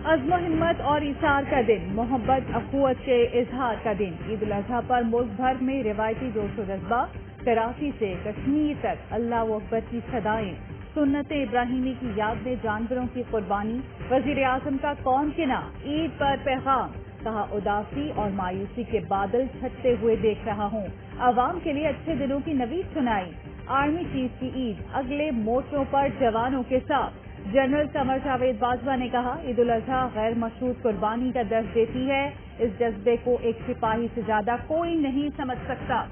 عزم و ہمت اور ایثار کا دن، محبت اخوت کے اظہار کا دن۔ عید الاضحیٰ پر ملک بھر میں روایتی جوش و جذبہ، کراچی سے کشمیر تک اللہ اکبر کی صدائیں، سنت ابراہیمی کی یاد میں جانوروں کی قربانی، وزیر اعظم کا قوم کے نام عید پر پیغام، کہا اداسی اور مایوسی کے بادل چھٹتے ہوئے دیکھ رہا ہوں، عوام کے لیے اچھے دنوں کی نوید سنائی، آرمی چیف کی عید اگلے مورچوں پر جوانوں کے ساتھ۔ جنرل قمر جاوید باجوہ نے کہا عید الاضحیٰ غیر مشروط قربانی کا درس دیتی ہے، اس جذبے کو ایک سپاہی سے زیادہ کوئی نہیں سمجھ سکتا۔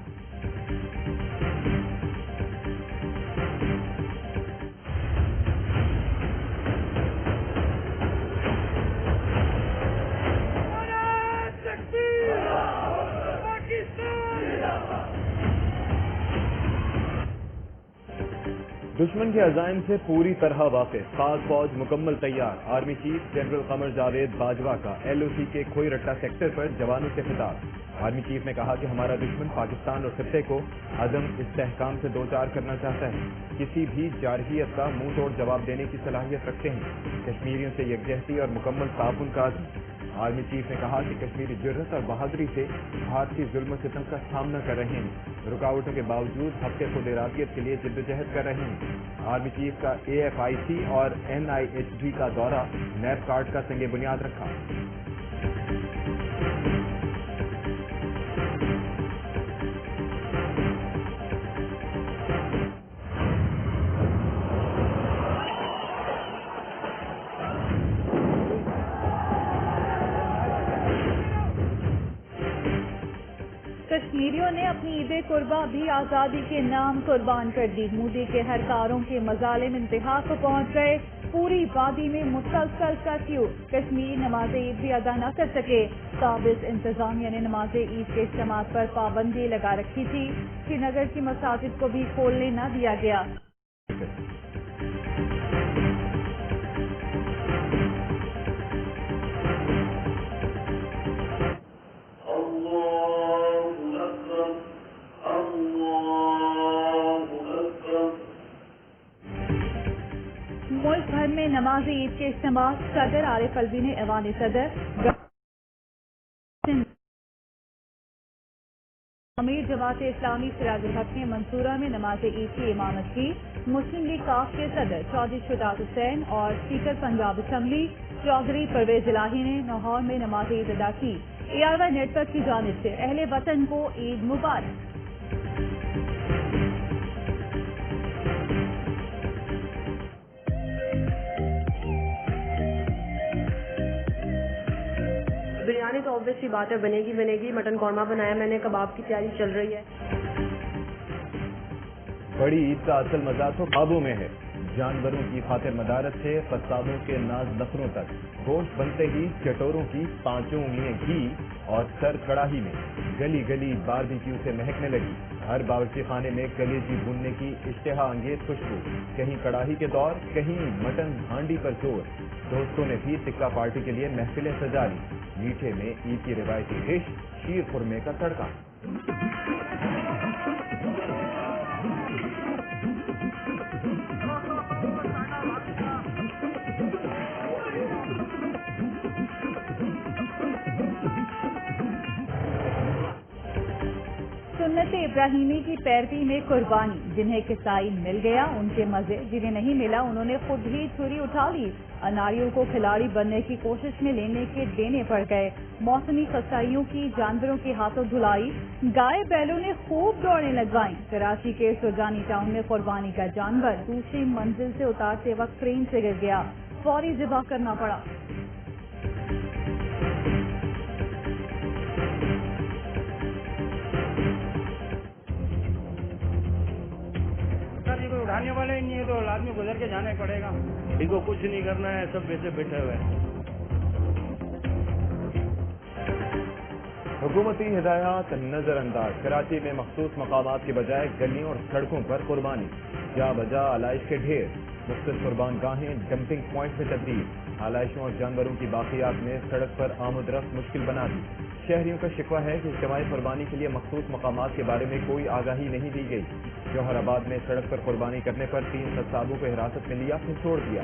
دشمن کے عزائم سے پوری طرح واقف، پاک فوج مکمل تیار، army chief general Qamar Javed Bajwa کا LOC کے کھوئی رٹا سیکٹر پر جوانوں سے خطاب۔ آرمی چیف نے کہا کہ ہمارا دشمن پاکستان اور خطے کو عدم استحکام سے دوچار کرنا چاہتا ہے، کسی بھی جارحیت کا منہ توڑ جواب دینے کی صلاحیت رکھتے ہیں، کشمیریوں سے یکجہتی اور مکمل تعاون کا عزم۔ آرمی چیف نے کہا کہ کشمیری جرأت اور بہادری سے بھارتی ظلم و ستم کا سامنا کر رہے ہیں، رکاوٹوں کے باوجود حق خود ارادیت کے لیے جدوجہد کر رہے ہیں۔ آرمی چیف کا AFIC اور NIHB کا دورہ، نیب کارڈ کا سنگ بنیاد رکھا۔ کشمیریوں نے اپنی عید قربا بھی آزادی کے نام قربان کر دی، مودی کے ہر کاروں کے مظالم انتہا کو پہنچ گئے، پوری وادی میں مسلسل کرفیو، کشمیر نماز عید بھی ادا نہ کر سکے، قابض انتظامیہ نے نماز عید کے اجتماعات پر پابندی لگا رکھی تھی، سری نگر کی مساجد کو بھی کھولنے نہ دیا گیا۔ ملک بھر میں نماز عید کے اجتماع، صدر عارف الوی نے ایوان صدر امیر جماعت اسلامی سراج الحق نے منصورہ میں نماز عید کی امامت کی، مسلم لیگ کاف کے صدر چودھری شجاعت حسین اور اسپیکر پنجاب اسمبلی چودھری پرویز الہی نے لاہور میں نماز عید ادا کی۔ ARY نیٹ ورک کی جانب سے اہل وطن کو عید مبارک۔ بریانی تو obviously بات ہے، بنے گی، مٹن قورمہ بنایا میں نے، کباب کی تیاری چل رہی ہے۔ بڑی عید کا اصل مزہ تو قابو میں ہے، جانوروں کی خاطر مدارت سے قصابوں کے ناز نخروں تک، گوشت بنتے ہی چٹوروں کی 5 انگلیاں گھی اور سر کڑاہی میں، گلی گلی باربیکیو سے مہکنے لگی، ہر باورچی خانے میں کلیجی بھوننے کی اشتہا انگیز خوشبو، کہیں کڑاہی کے دور، کہیں مٹن ہانڈی پر زور، دوستوں نے بھی ٹکا پارٹی کے لیے محفلیں سجا لی، میٹھے میں عید کی روایتی ڈش شیر خورمے کا تڑکا۔ سنت ابراہیمی کی پیروی میں قربانی، جنہیں کسائی مل گیا ان کے مزے، جنہیں نہیں ملا انہوں نے خود ہی چھری اٹھا لی، اناریوں کو کھلاڑی بننے کی کوشش میں لینے کے دینے پڑ گئے، موسمی خستائیوں کی جانوروں کے ہاتھوں دھلائی، گائے بیلوں نے خوب دوڑیں لگوائیں، کراچی کے سرجانی ٹاؤن میں قربانی کا جانور دوسری منزل سے اتارتے وقت کرین سے گر گیا، فوری ذبح کرنا پڑا۔ اٹھانے والے ہی نہیں ہے تو آدمی گزر کے جانا پڑے گا، ان کو کچھ نہیں کرنا ہے، سب ویسے بیٹھے ہوئے ہیں۔ حکومتی ہدایات نظر انداز، کراچی میں مخصوص مقامات کے بجائے گلیوں اور سڑکوں پر قربانی، جا بجا علائش کے ڈھیر، مختلف قربان گاہیں ڈمپنگ پوائنٹ میں تبدیل، आलाइशों और जानवरों की बाकियात ने सड़क पर आमद-रफ्त मुश्किल बना दी। शहरियों का शिकवा है कि इज्तिमाई कुर्बानी के लिए मखसूस मकामात के बारे में कोई आगाही नहीं दी गई। जौहराबाद में सड़क पर कुर्बानी करने पर 3 सत्साबों को हिरासत में लिया, फिर छोड़ दिया।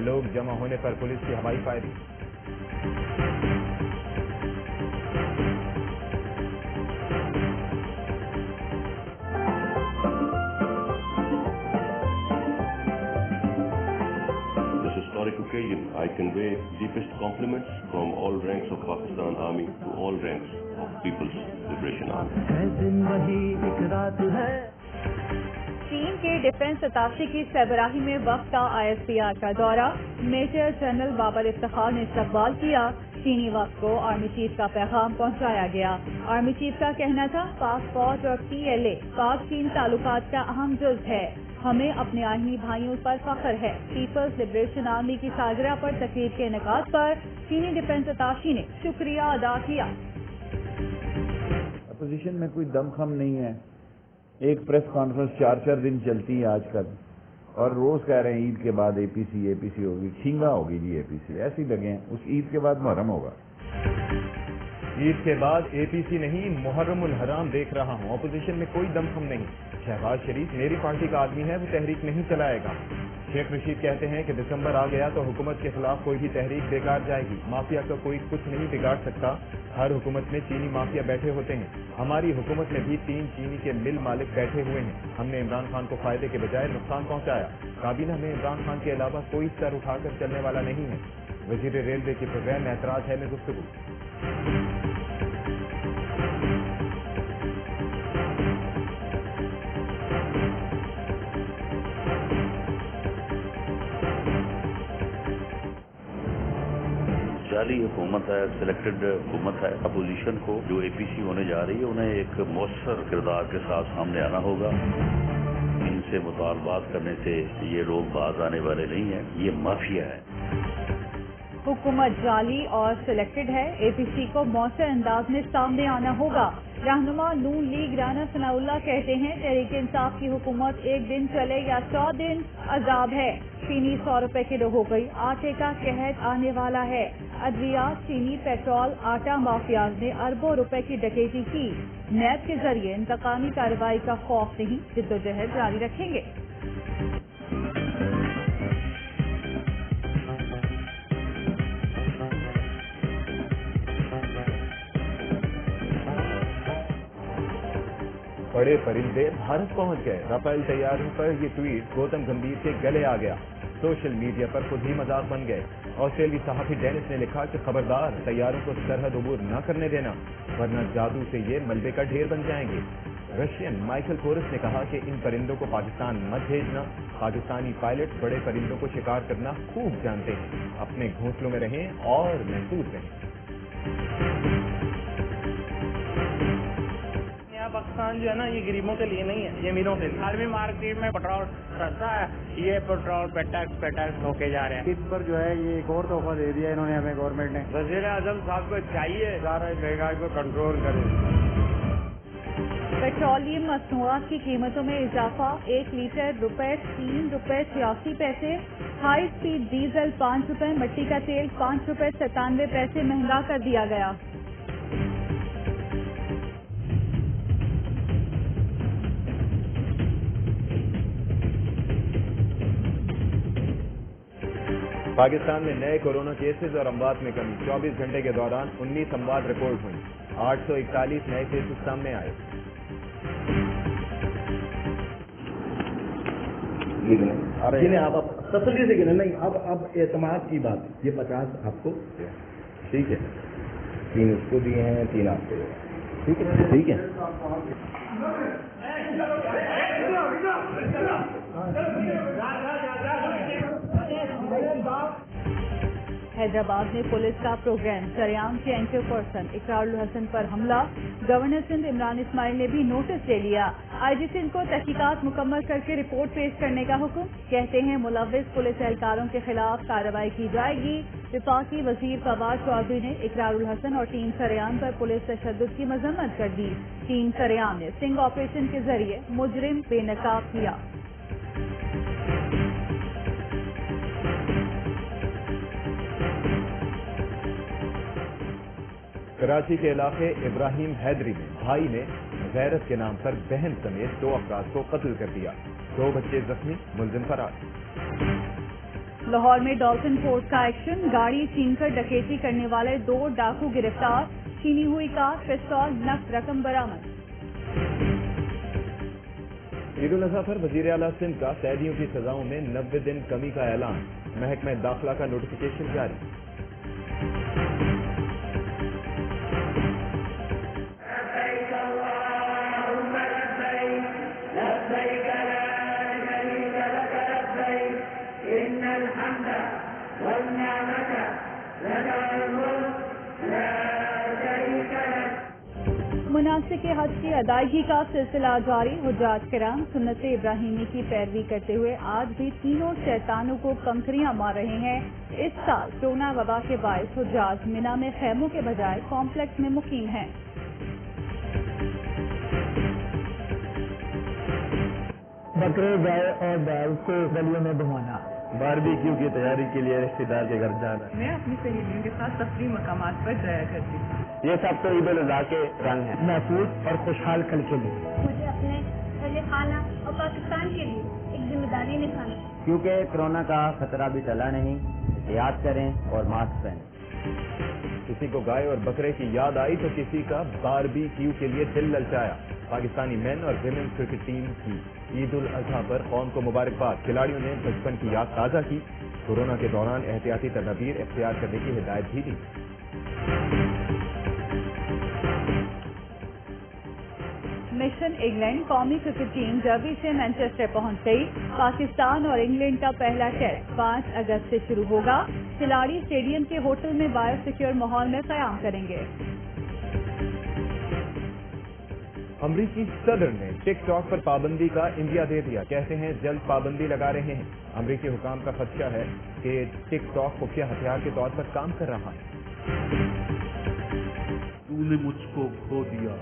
लोग जमा होने पर पुलिस की हवाई firing. Occasion, I convey deepest compliments from all ranks of Pakistan Army to all ranks of People's Liberation Army. चीन के डिफेंस अताशी की सरबराही में वक्त का ISPR का दौरा। मेजर जनरल बाबर इफ्तिखार ने इस्तकबाल किया। चीनी वक्त को आर्मी चीफ का पैगाम पहुंचाया गया। आर्मी चीफ का कहना था, पाक फौज और PLA पाक चीन ताल्लुकात का अहम जुज़ है। हमें अपने आहिनी भाइयों पर फख्र है। पीपल्स लिबरेशन आर्मी की सालगिरह पर तकरीब के इनेकाद पर चीनी डिफेंस अताशी ने शुक्रिया अदा किया। अपोजिशन में कोई दमखम नहीं है। एक प्रेस कॉन्फ्रेंस 4-4 दिन चलती है आजकल, और रोज कह रहे हैं ईद के बाद APC होगी, खींगा होगी जी APC, ऐसे ही लगे हैं। उस ईद के बाद मुहर्रम होगा। ईद के बाद APC नहीं, मुहर्रमुल हराम देख रहा हूँ। अपोजिशन में कोई दमखम नहीं। शहबाज शरीफ मेरी पार्टी का आदमी है, वो तहरीक नहीं चलाएगा। शेख रशीद कहते हैं कि दिसंबर आ गया तो हुकूमत के खिलाफ कोई भी तहरीक बेकार जाएगी। माफिया का कोई कुछ नहीं बिगाड़ सकता। हर हुकूमत में चीनी माफिया बैठे होते हैं। हमारी हुकूमत में भी 3 चीनी के मिल मालिक बैठे हुए हैं। हमने इमरान खान को फायदे के बजाय नुकसान पहुंचाया। काबीना में इमरान खान के अलावा कोई सर उठाकर चलने वाला नहीं है। वजीर रेलवे के प्रोग्राम में ऐतराज है में गुफ्तगू। जाली हुकूमत है, सिलेक्टेड हुकूमत है। अपोजिशन को जो APC होने जा रही है उन्हें एक मौसर किरदार के साथ सामने आना होगा। इनसे मुतालबात करने से ये लोग बाज आने वाले नहीं हैं, ये माफिया है। हुकूमत जाली और सिलेक्टेड है। APC को मौसर अंदाज में सामने आना होगा। रहनुमा नून लीग राना सनाउल्लाह कहते हैं, तहरीक इंसाफ की हुकूमत 1 दिन चले या 100 दिन अजाब है। चीनी 100 रुपए किलो हो गई। आटे का कहत आने वाला है। अद्वियात, चीनी, पेट्रोल, आटा माफियाज ने अरबों रुपए की डकैती की। नैब के जरिए इंतकामी कार्रवाई का खौफ नहीं, जिद्दोजहद जारी रखेंगे। बड़े परिंदे भारत पहुंच गए। राफेल तैयारियों पर ये ट्वीट गौतम गंभीर के गले आ गया। सोशल मीडिया पर खुद ही मजाक बन गए। ऑस्ट्रेलियाई सहाफी डेनिस ने लिखा कि खबरदार, तैयारों को सरहद अबूर न करने देना, वरना जादू से ये मलबे का ढेर बन जाएंगे। रशियन माइकल कोरस ने कहा कि इन परिंदों को पाकिस्तान मत भेजना। पाकिस्तानी पायलट बड़े परिंदों को शिकार करना खूब जानते हैं। अपने घोंसलों में रहें और महफूज रहें। पाकिस्तान जो है ना, ये गरीबों के लिए नहीं है, ये अमीरों के लिए। आर्मी मार्केट में पेट्रोल सस्ता है, ये पेट्रोल पे टैक्स होके जा रहे हैं। इस पर जो है ये एक और तोहफा दे दिया इन्होंने हमें, गवर्नमेंट ने। वज़ीर आज़म साहब को चाहिए सारा महंगाई को कंट्रोल करें। पेट्रोलियम मसनूआत की कीमतों में इजाफा। 1 लीटर ₹3.86। High speed diesel ₹5। मिट्टी का तेल ₹5.97 महंगा कर दिया गया। पाकिस्तान में नए कोरोना केसेस और अमवात में कमी। 24 घंटे के दौरान 19 अमवात रिपोर्ट हुई। 841 नए केसेस सामने आए। गिने आप तसल्ली से गिने नहीं। अब एतमाद की बात, ये 50 आपको ठीक है, 3 उसको दिए हैं, 3 आपको, ठीक है, ठीक है। हैदराबाद में पुलिस का प्रोग्राम। सरेआम के एंकर पर्सन इकरारुल हसन पर हमला। गवर्नर सिंध इमरान इस्माइल ने भी नोटिस ले लिया। IG सिंध को तहकीकात मुकम्मल करके रिपोर्ट पेश करने का हुक्म। कहते हैं मुलव्विस पुलिस एहलकारों के खिलाफ कार्रवाई की जाएगी। विफाकी वजीर फवाद चौधरी ने इकरारुल हसन और टीम सरेआम पर पुलिस तशद्दुद की मजम्मत कर दी। टीम सरेआम ने स्टिंग ऑपरेशन के जरिए मुजरिम बेनकाब किया। कराची के इलाके इब्राहिम हैदरी में भाई ने गैरत के नाम पर बहन समेत 2 अफराद को कत्ल कर दिया। 2 बच्चे जख्मी, मुलजिम फरार। लाहौर में डॉल्फिन फोर्स का एक्शन, गाड़ी छीनकर डकैती करने वाले 2 डाकू गिरफ्तार, छीनी हुई कार, पिस्तौल, नकद रकम बरामद। ईद उल अजहा पर वजीर आला सिंध का कैदियों की सजाओं में 90 दिन कमी का ऐलान, महकमा दाखिला का नोटिफिकेशन जारी। मुनासिक हज की अदायगी का सिलसिला जारी, हुज्जाज किराम सुन्नत इब्राहिमी की पैरवी करते हुए आज भी तीनों शैतानों को कंकरियां मार रहे हैं। इस साल कोरोना वबा के बायस हुज्जाज मिना में खैमों के बजाय कॉम्प्लेक्स में मुकीम हैं। बकरे, गाय और बैल को गलियों में घुमाना, बारबेक्यू की तैयारी के लिए रिश्तेदार के घर जाना। मैं अपनी सहेलियों के साथ तफरीह मकामात पर जाया करती हूँ। ये सब तो ईद उल अजहा के रंग हैं। महफूज और खुशहाल कल के लिए मुझे अपने अहले खाना और पाकिस्तान के लिए एक जिम्मेदारी निभाना, क्योंकि कोरोना का खतरा भी टला नहीं। एहतियात करें और मास्क पहनें। किसी को गाय और बकरे की याद आई तो किसी का बारबेक्यू के लिए दिल ललचाया। पाकिस्तानी मेन और विमेन क्रिकेट टीम की ईद उल अजहा पर कौम को मुबारकबाद। खिलाड़ियों ने बचपन की याद ताज़ा की, कोरोना के दौरान एहतियाती तदबीर इख्तियार करने की हिदायत भी दी। मिशन इंग्लैंड कौमी क्रिकेट टीम डर्बी से मैनचेस्टर पहुंच गई। पाकिस्तान और इंग्लैंड का पहला टेस्ट 5 अगस्त से शुरू होगा। खिलाड़ी स्टेडियम के होटल में बायोसिक्योर माहौल में क़याम करेंगे। अमरीकी सदर ने टिकटॉक पर पाबंदी का इंदिया दे दिया, कहते हैं जल्द पाबंदी लगा रहे हैं। अमरीकी हुकाम का खदशा है कि टिकटॉक खुफिया हथियार के तौर पर काम कर रहा है। तूने मुझको खो दिया,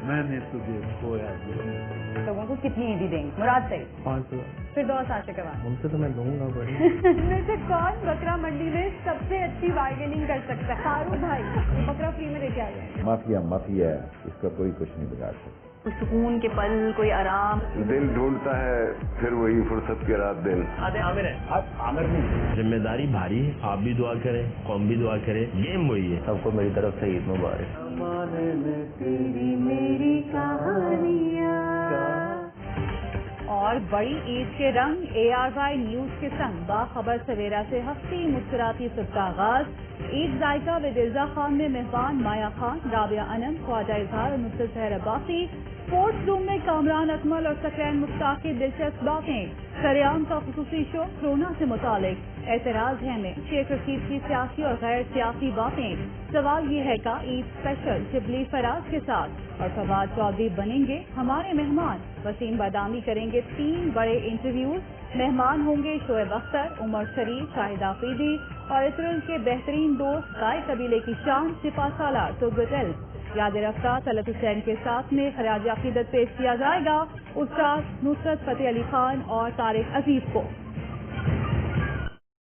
मैंने तुझे खोया दिया। लोगों को कितनी ईदी देंगे? मुराद सही 500। फिर 2 साल से करवा। उनसे तो मैं दूंगा बड़ी। इनमें से कौन बकरा मंडी में सबसे अच्छी बार्गेनिंग कर सकता है? फारूक भाई, ये बकरा फ्री में लेके आ गए। माफिया माफिया है, इसका कोई कुछ नहीं बिगाड़ सकता। कोई सुकून के पल, कोई आराम। दिल ढूंढता है फिर वही फुर्सत के रात दिन। आमिर है। अब आमिर नहीं, जिम्मेदारी भारी है। आप भी दुआ करें, कौम भी दुआ करे, गेम वही है। सबको मेरी तरफ से ईद मुबारक। तेरी मेरी कहानियाँ। और बड़ी ईद के रंग ARY न्यूज के संग बाखबर सवेरा से हंसती मुस्कुराती सुबह का आगाज। ईद जायका विद इर्जा खान में मेहमान माया खान, राबिया अनम, ख्वाजा इजहार और नुसरत सहर अब्बासी। स्पोर्ट्स रूम में कामरान अकमल और सकरैन मुश्ताक की दिलचस्प बातें। सरेआम का खुसूसी शो कोरोना से मुतालिक। एतराज है में शेख रशीद की सियासी और गैर सियासी बातें। सवाल ये है का ईद स्पेशल शिबली फराज के साथ। और फवाद चौधरी बनेंगे हमारे मेहमान। वसीम बादामी करेंगे 3 बड़े इंटरव्यूज। मेहमान होंगे शोएब अख्तर, उमर शरीफ, शाहिद आफरीदी और इसराइल के बेहतरीन दोस्त गाय कबीले की शान सिपा सालार तुगुल। याद रफ्ता तलत हुसैन के साथ में खराज अकीदत पेश किया जाएगा उस्ताद नुसरत फतेह अली खान और तारिक अजीज को।